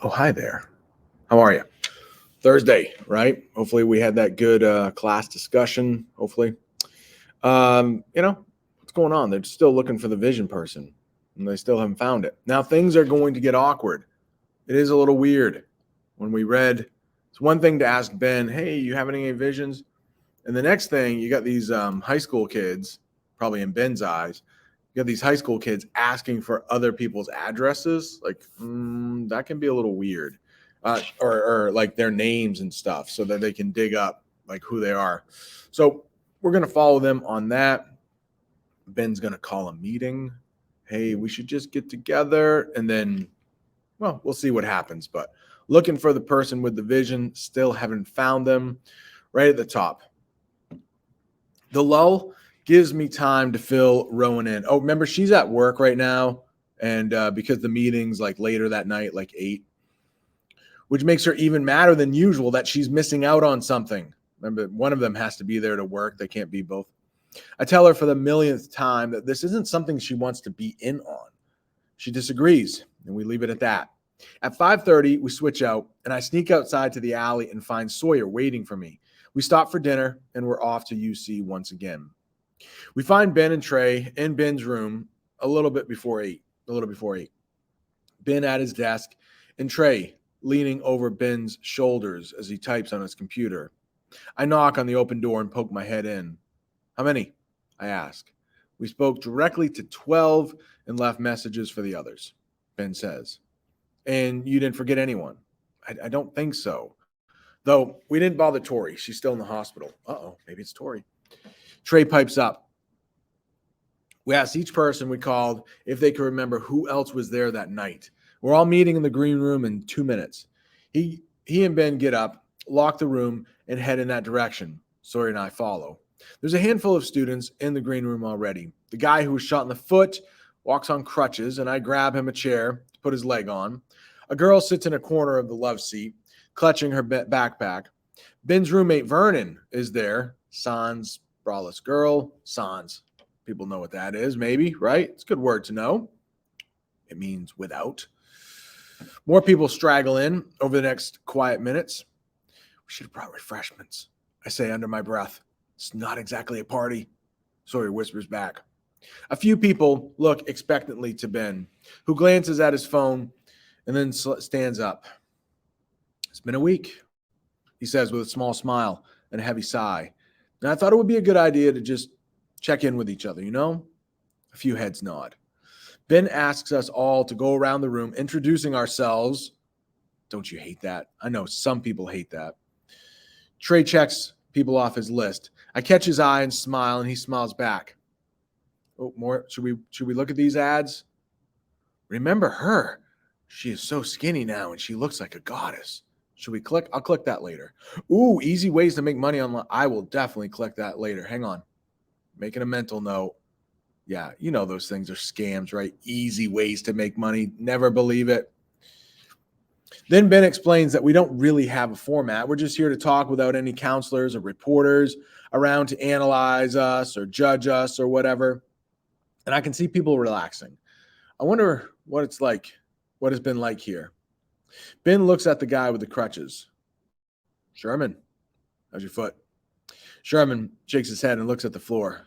Oh, hi there. How are you? Thursday, right? Hopefully we had that good class discussion. Hopefully, what's going on? They're still looking for the vision person, and they still haven't found it. Now things are going to get awkward. It is a little weird. When we read, it's one thing to ask Ben, "Hey, you have any visions?" And the next thing, you got these high school kids, probably in Ben's eyes, you got these high school kids asking for other people's addresses. Like that can be a little weird, or like their names and stuff, so that they can dig up like who they are. So we're gonna follow them on that. Ben's gonna call a meeting. Hey, we should just get together, and then, well, we'll see what happens. But looking for the person with the vision, still haven't found them. Right at the top. The lull gives me time to fill Rowan in. Oh, remember, she's at work right now. And because the meeting's like later that night, like 8, which makes her even madder than usual that she's missing out on something. Remember, one of them has to be there to work. They can't be both. I tell her for the millionth time that this isn't something she wants to be in on. She disagrees, and we leave it at that. At 5:30, we switch out, and I sneak outside to the alley and find Sawyer waiting for me. We stop for dinner, and we're off to UC once again. We find Ben and Trey in Ben's room a little before 8. Ben at his desk, and Trey leaning over Ben's shoulders as he types on his computer. I knock on the open door and poke my head in. How many? I ask. We spoke directly to 12 and left messages for the others, Ben says. And you didn't forget anyone? I don't think so. Though we didn't bother Tori. She's still in the hospital. Uh-oh, maybe it's Tori. Trey pipes up. We asked each person we called if they could remember who else was there that night. We're all meeting in the green room in 2 minutes. He and Ben get up, lock the room, and head in that direction. Sawyer and I follow. There's a handful of students in the green room already. The guy who was shot in the foot walks on crutches, and I grab him a chair to put his leg on. A girl sits in a corner of the love seat, clutching her backpack. Ben's roommate, Vernon, is there. Sans, braless girl. Sans. People know what that is, maybe, right? It's a good word to know. It means without. More people straggle in over the next quiet minutes. We should have brought refreshments, I say under my breath. It's not exactly a party, Sawyer whispers back. A few people look expectantly to Ben, who glances at his phone and then stands up. It's been a week, he says with a small smile and a heavy sigh. And I thought it would be a good idea to just check in with each other, you know? A few heads nod. Ben asks us all to go around the room introducing ourselves. Don't you hate that? I know some people hate that. Trey checks people off his list. I catch his eye and smile, and he smiles back. Oh, more. Should we look at these ads? Remember her. She is so skinny now, and she looks like a goddess. Should we click? I'll click that later. Ooh, easy ways to make money online. I will definitely click that later. Hang on. Making a mental note. Yeah, you know those things are scams, right? Easy ways to make money. Never believe it. Then Ben explains that we don't really have a format. We're just here to talk without any counselors or reporters around to analyze us or judge us or whatever. And I can see people relaxing. I wonder what it's like, what it's been like here. Ben looks at the guy with the crutches. Sherman, how's your foot? Sherman shakes his head and looks at the floor.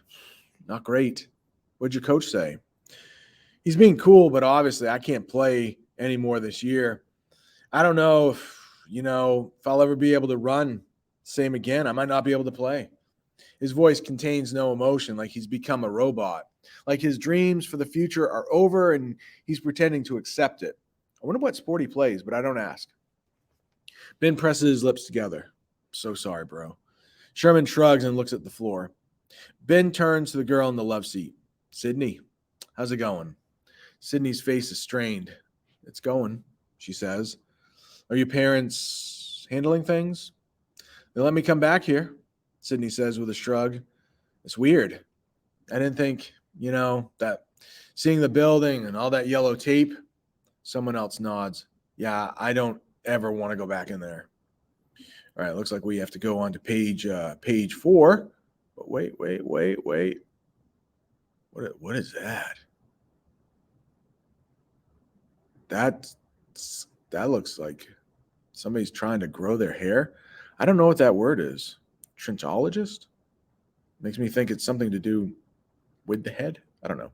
Not great. What'd your coach say? He's being cool, but obviously I can't play anymore this year. I don't know if I'll ever be able to run same again. I might not be able to play. His voice contains no emotion, like he's become a robot. Like his dreams for the future are over and he's pretending to accept it. I wonder what sport he plays, but I don't ask. Ben presses his lips together. So sorry, bro. Sherman shrugs and looks at the floor. Ben turns to the girl in the love seat. Sydney, how's it going? Sydney's face is strained. It's going, she says. Are your parents handling things? They let me come back here, Sydney says with a shrug. It's weird. I didn't think, that seeing the building and all that yellow tape. Someone else nods. Yeah, I don't ever want to go back in there. All right, looks like we have to go on to page 4. But wait. What is that? That's That looks like somebody's trying to grow their hair. I don't know what that word is. Trinchologist? Makes me think it's something to do with the head. I don't know.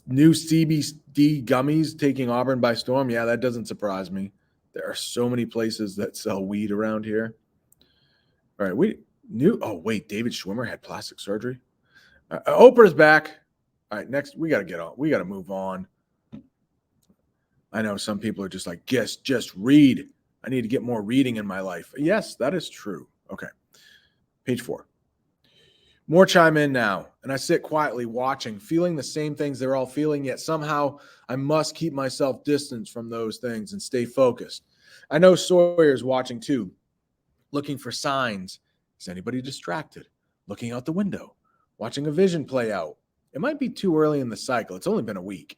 New CBD gummies taking Auburn by storm. Yeah, that doesn't surprise me. There are so many places that sell weed around here. All right, we knew. Oh, wait, David Schwimmer had plastic surgery. Oprah's back. All right, next, we got to get on. We got to move on. I know some people are just like, yes, just read. I need to get more reading in my life. Yes, that is true. Okay. Page 4. More chime in now, and I sit quietly watching, feeling the same things they're all feeling, yet somehow I must keep myself distant from those things and stay focused. I know Sawyer's watching too, looking for signs. Is anybody distracted? Looking out the window, watching a vision play out. It might be too early in the cycle. It's only been a week.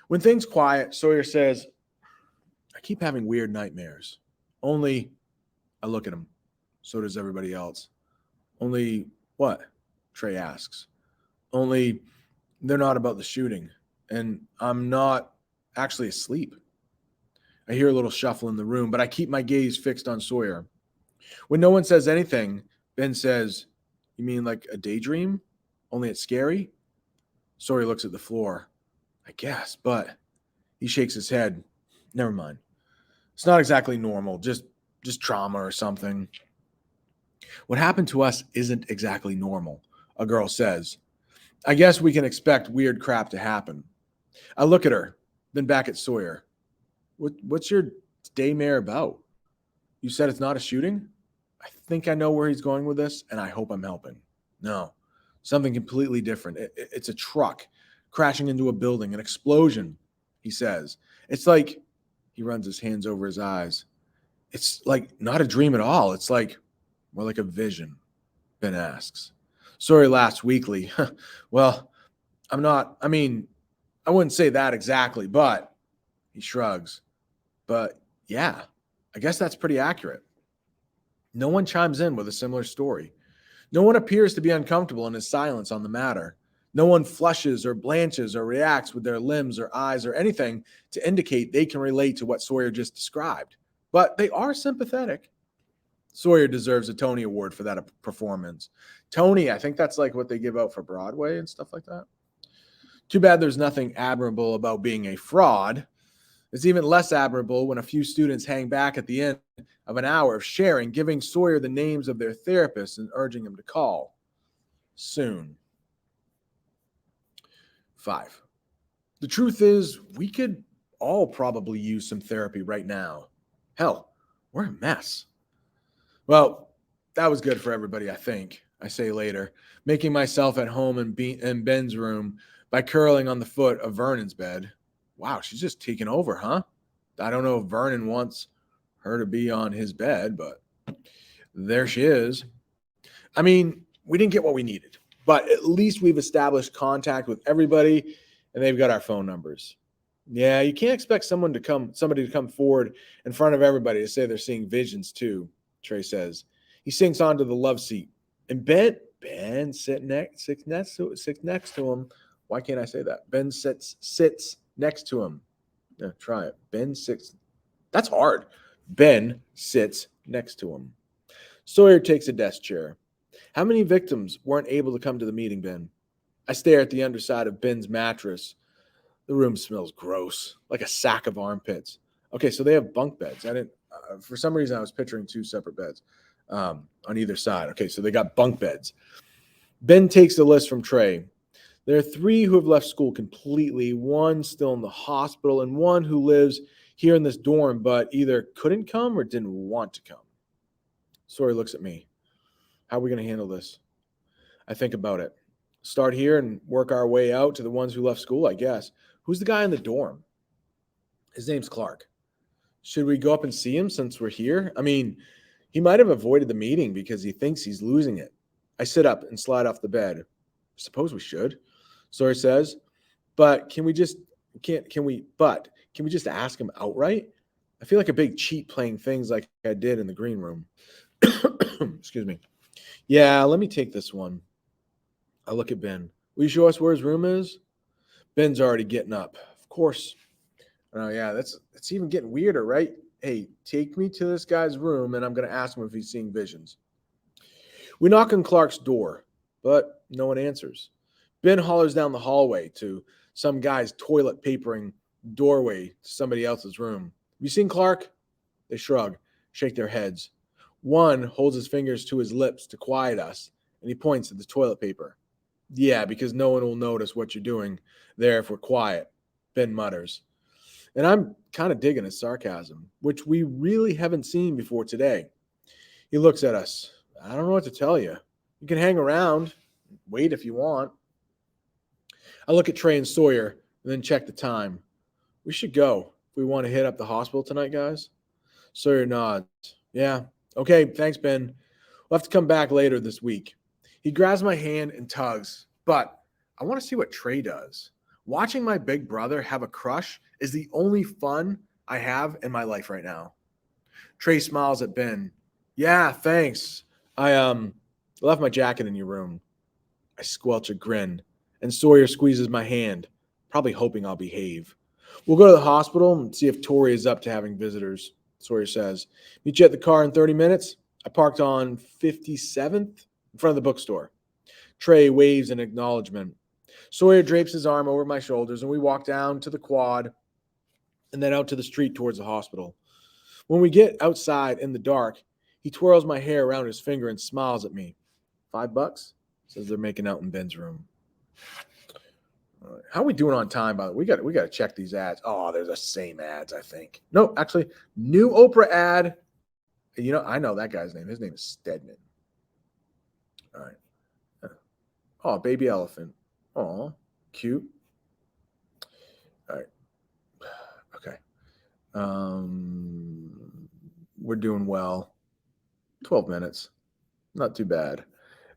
When things quiet, Sawyer says, I keep having weird nightmares. Only, I look at him. So does everybody else. Only what? Trey asks. Only they're not about the shooting. And I'm not actually asleep. I hear a little shuffle in the room, but I keep my gaze fixed on Sawyer. When no one says anything, Ben says, You mean like a daydream? Only it's scary? Sawyer looks at the floor. I guess, but he shakes his head. Never mind. It's not exactly normal, just trauma or something. What happened to us isn't exactly normal, a girl says. I guess we can expect weird crap to happen. I look at her, then back at Sawyer. What's your daymare about? You said it's not a shooting? I think I know where he's going with this, and I hope I'm helping. No, something completely different. It's a truck crashing into a building, an explosion, he says. It's like, he runs his hands over his eyes. It's like not a dream at all. It's like more like a vision, Ben asks. Sawyer laughs weakly. Well, I wouldn't say that exactly, but he shrugs. But yeah, I guess that's pretty accurate. No one chimes in with a similar story. No one appears to be uncomfortable in his silence on the matter. No one flushes or blanches or reacts with their limbs or eyes or anything to indicate they can relate to what Sawyer just described. But they are sympathetic. Sawyer deserves a Tony Award for that performance. Tony, I think that's like what they give out for Broadway and stuff like that. Too bad there's nothing admirable about being a fraud. It's even less admirable when a few students hang back at the end of an hour of sharing, giving Sawyer the names of their therapists and urging him to call soon. 5. The truth is, we could all probably use some therapy right now. Hell, we're a mess. Well, that was good for everybody, I think, I say later, making myself at home in Ben's room by curling on the foot of Vernon's bed. Wow, she's just taking over, huh? I don't know if Vernon wants her to be on his bed, but there she is. I mean, we didn't get what we needed, but at least we've established contact with everybody and they've got our phone numbers. Yeah, you can't expect somebody to come forward in front of everybody to say they're seeing visions too, Trey says. He sinks onto the love seat. And Ben sits next to him. Why can't I say that? Ben sits next to him. Yeah, try it. Ben sits. That's hard. Ben sits next to him. Sawyer takes a desk chair. How many victims weren't able to come to the meeting, Ben? I stare at the underside of Ben's mattress. The room smells gross, like a sack of armpits. Okay, so they have bunk beds. I didn't. For some reason, I was picturing 2 separate beds on either side. Okay, so they got bunk beds. Ben takes the list from Trey. There are 3 who have left school completely, 1 still in the hospital, and 1 who lives here in this dorm but either couldn't come or didn't want to come. Sawyer looks at me. How are we going to handle this? I think about it. Start here and work our way out to the ones who left school, I guess. Who's the guy in the dorm? His name's Clark. Should we go up and see him since we're here? I mean, he might have avoided the meeting because he thinks he's losing it. I sit up and slide off the bed. Suppose we should, Sawyer says. But can we just ask him outright? I feel like a big cheat playing things like I did in the green room. Excuse me. Yeah, let me take this one. I look at Ben. Will you show us where his room is? Ben's already getting up. Of course. Oh yeah, that's even getting weirder, right? Hey, take me to this guy's room and I'm gonna ask him if he's seeing visions. We knock on Clark's door, but no one answers. Ben hollers down the hallway to some guy's toilet papering doorway to somebody else's room. Have you seen Clark? They shrug, shake their heads. One holds his fingers to his lips to quiet us, and he points at the toilet paper. Yeah, because no one will notice what you're doing there if we're quiet, Ben mutters. And I'm kind of digging his sarcasm, which we really haven't seen before today. He looks at us. I don't know what to tell you. You can hang around, wait if you want. I look at Trey and Sawyer and then check the time. We should go if we want to hit up the hospital tonight, guys. Sawyer nods. Yeah. Okay, thanks, Ben. We'll have to come back later this week. He grabs my hand and tugs, but I want to see what Trey does. Watching my big brother have a crush is the only fun I have in my life right now. Trey smiles at Ben. Yeah, thanks. I left my jacket in your room. I squelch a grin, and Sawyer squeezes my hand, probably hoping I'll behave. We'll go to the hospital and see if Tori is up to having visitors, Sawyer says. Meet you at the car in 30 minutes. I parked on 57th in front of the bookstore. Trey waves in acknowledgement. Sawyer drapes his arm over my shoulders, and we walk down to the quad and then out to the street towards the hospital. When we get outside in the dark, he twirls my hair around his finger and smiles at me. $5? Says they're making out in Ben's room. All right. How are we doing on time? By the way, we got to check these ads. Oh, they're the same ads, I think. No, actually, new Oprah ad. You know, I know that guy's name. His name is Stedman. All right. Oh, baby elephant. Oh, cute. All right. Okay. We're doing well. 12 minutes. Not too bad.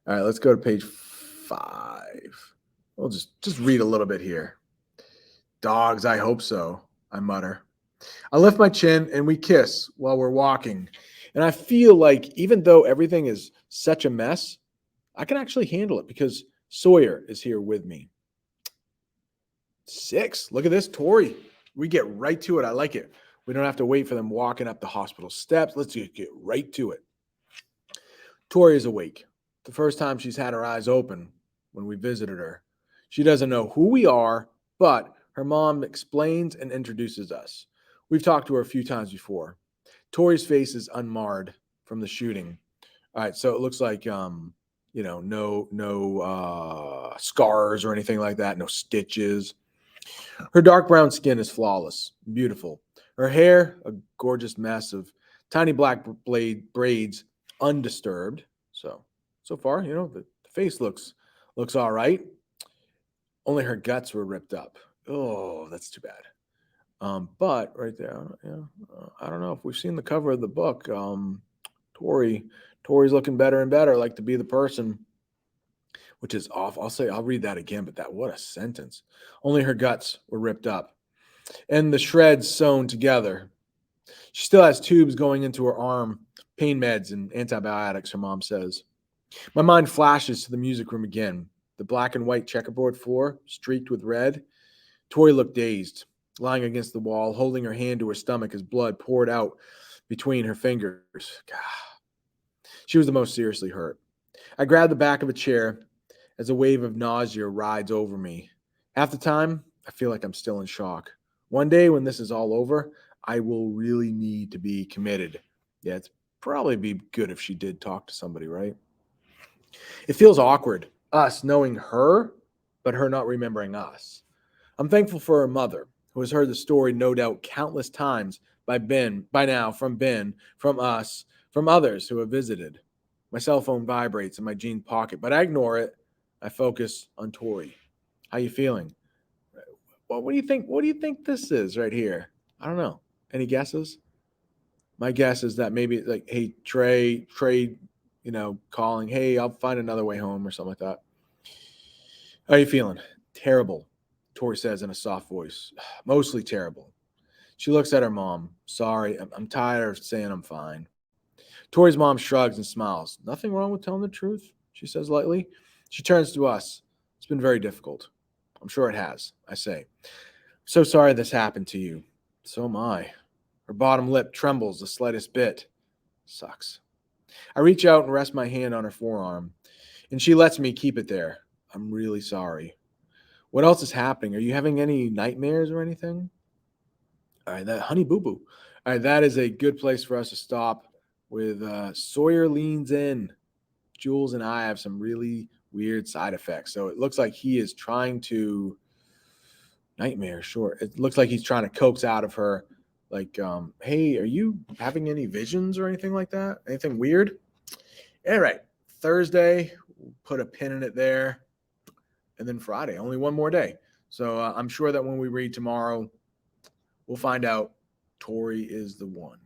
All right, let's go to page 5. We'll just read a little bit here. Dogs, I hope so, I mutter. I lift my chin and we kiss while we're walking. And I feel like even though everything is such a mess, I can actually handle it because Sawyer is here with me. 6. Look at this, Tori. We get right to it. I like it. We don't have to wait for them walking up the hospital steps. Let's get right to it. Tori is awake. The first time she's had her eyes open when we visited her. She doesn't know who we are, but her mom explains and introduces us. We've talked to her a few times before. Tori's face is unmarred from the shooting. All right, so it looks like no scars or anything like that, no stitches. Her dark brown skin is flawless, beautiful. Her hair, a gorgeous mess of tiny black braids, undisturbed. So far, the face looks all right. Only her guts were ripped up. Oh, that's too bad. But right there, I don't know if we've seen the cover of the book. Tori's looking better and better, like to be the person, which is off. I'll read that again, but what a sentence. Only her guts were ripped up and the shreds sewn together. She still has tubes going into her arm, pain meds and antibiotics, her mom says. My mind flashes to the music room again. The black and white checkerboard floor, streaked with red. Tori looked dazed, lying against the wall, holding her hand to her stomach as blood poured out between her fingers. God. She was the most seriously hurt. I grabbed the back of a chair as a wave of nausea rides over me. Half the time, I feel like I'm still in shock. One day when this is all over, I will really need to be committed. Yeah, it's probably be good if she did talk to somebody, right? It feels awkward, us knowing her, but her not remembering us. I'm thankful for her mother, who has heard the story no doubt countless times by now, from Ben, from us, from others who have visited. My cell phone vibrates in my jean pocket, but I ignore it. I focus on Tori. How you feeling? Well, what do you think? What do you think this is right here? I don't know. Any guesses? My guess is that maybe like, hey, Trey, calling, hey, I'll find another way home or something like that. How are you feeling? Terrible, Tori says in a soft voice. Mostly terrible. She looks at her mom. Sorry, I'm tired of saying I'm fine. Tori's mom shrugs and smiles. Nothing wrong with telling the truth, she says lightly. She turns to us. It's been very difficult. I'm sure it has, I say. So sorry this happened to you. So am I. Her bottom lip trembles the slightest bit. Sucks. I reach out and rest my hand on her forearm, and she lets me keep it there. I'm really sorry. What else is happening? Are you having any nightmares or anything? All right, that honey boo boo. All right, that is a good place for us to stop with Sawyer leans in. Jules and I have some really weird side effects. So it looks like he is trying to nightmare, sure. It looks like he's trying to coax out of her, like, hey, are you having any visions or anything like that? Anything weird? All right. Thursday, we'll put a pin in it there. And then Friday, only one more day. So I'm sure that when we read tomorrow, we'll find out Tori is the one.